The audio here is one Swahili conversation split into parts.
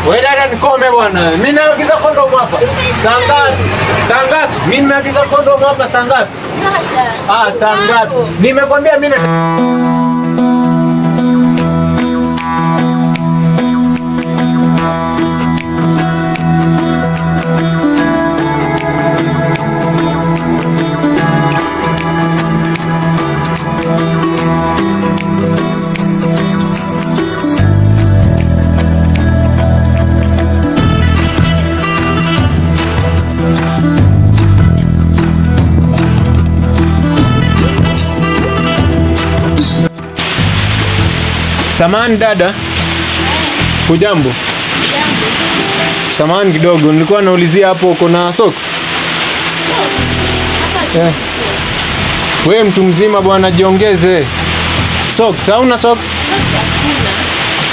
Wewe dada nikome bwana. Mimi naagiza kondomu hapa. Saa ngapi? Saa ngapi? Mimi nimeagiza kondomu hapa saa ngapi? Saa ngapi? Nimekwambia mimi Samahani dada. Hujambo? Samahani kidogo, nilikuwa naulizia hapo kuna socks? Yeah. Wewe mtu mzima bwana, jiongeze. Socks, hauna socks?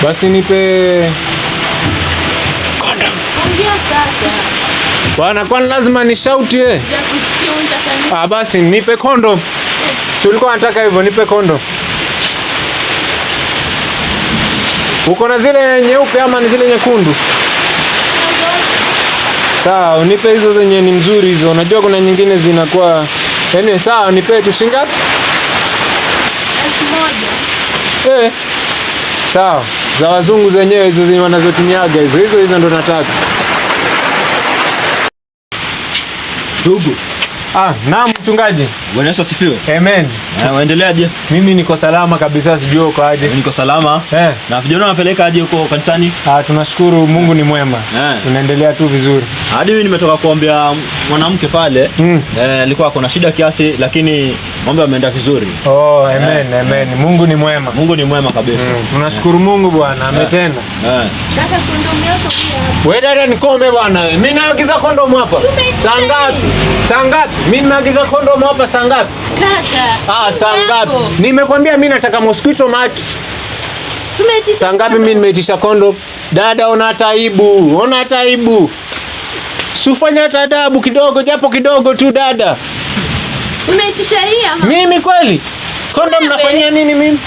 Basi nipe condom. Ongea kaka. Bwana, kwani lazima ni shout eh? Basi nipe condom. Si ulikuwa unataka hivyo, nipe condom. Uko na zile nyeupe ama ni zile nyekundu? Sawa, unipe hizo zenye ni mzuri hizo. Unajua kuna nyingine zinakuwa anyway, sawa, nipe tu shilingi ngapi? 1000. Sawa. Za wazungu zenyewe hizo zenye wanazotumiaga hizo ndo nataka. Ndugu. Naam mchungaji. Bwana Yesu asifiwe. Amen. Waendeleaje? Mimi niko salama kabisa, sijui uko aje. Niko salama. Na vijana wanapeleka aje huko kanisani? Tunashukuru Mungu ni mwema. Tunaendelea tu vizuri. Hadi mimi nimetoka kuombea mwanamke pale. Alikuwa kuna shida kiasi lakini mambo yameenda vizuri. Amen, amen. Mungu ni mwema. Mungu ni mwema kabisa. Tunashukuru Mungu Bwana, ametenda. Kaka, kondomu yako pia. Wewe dada nikome bwana. Mimi naagiza kondomu hapa. Saa ngapi? Saa ngapi? Mimi naagiza kondomu hapa saa ngapi? Kaka. Saa ngapi? Nimekwambia mimi nataka mosquito mat. Saa ngapi mimi nimeitisha kondomu? Dada, ona hata aibu. Ona hata aibu. Sufanya hata adabu kidogo, japo kidogo tu dada. Umeitisha hii ama? Mimi kweli? Kondomu nafanyia nini mimi?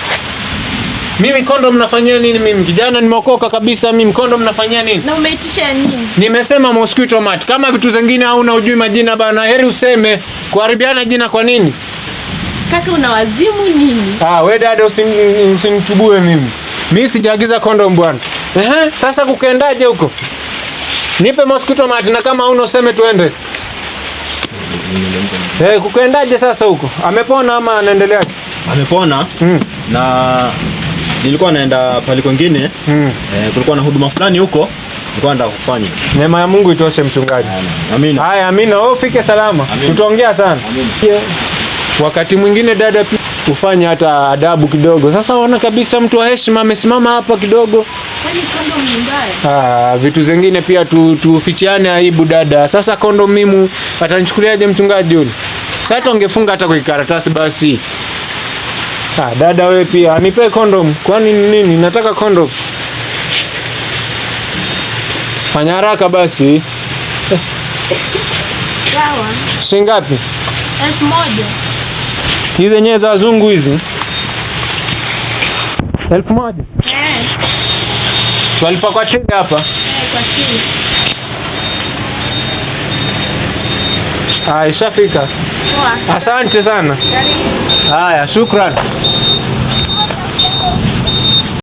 Mimi kondomu nafanyia nini mimi? Kijana nimeokoka kabisa mimi, kondomu nafanyia nini? Na umeitisha nini? Nimesema mosquito mat. Kama vitu zingine hauna ujui majina bana, heri useme. Kuharibiana jina kwa nini? Kaka, una wazimu nini? Wewe dada usinitubue mimi. Mimi sijaagiza kondomu bwana. Sasa kukaendaje huko? Nipe mosquito mat na kama hauna useme tuende. Kukaendaje sasa huko? Amepona ama anaendelea? Amepona. Na nilikuwa naenda pale kwingine. Kulikuwa na huduma fulani huko. Nilikuwa nataka kufanya. Neema ya Mungu itoshe mchungaji. Amina. Haya, amina. Wewe ufike salama. Tutaongea sana. Amina. Wakati mwingine dada pia ufanye hata adabu kidogo. Sasa waona kabisa mtu wa heshima amesimama hapa kidogo. Kwani kondomu ni mbaya? Vitu zingine pia tufichiane aibu dada. Sasa kondomu mimi atanichukuliaje mchungaji yule? Sasa ungefunga hata kwa karatasi basi. Dada wewe pia nipe kondomu. Kwani nini? Nataka kondomu. Fanya haraka basi. Sawa. Shilingi ngapi? 1000. Hizi zenyewe za wazungu hizi. 1000. Walipa kwa tini hapa? Kwa tini. Ishafika. Poa. Asante sana. Karibu. Haya, shukrani.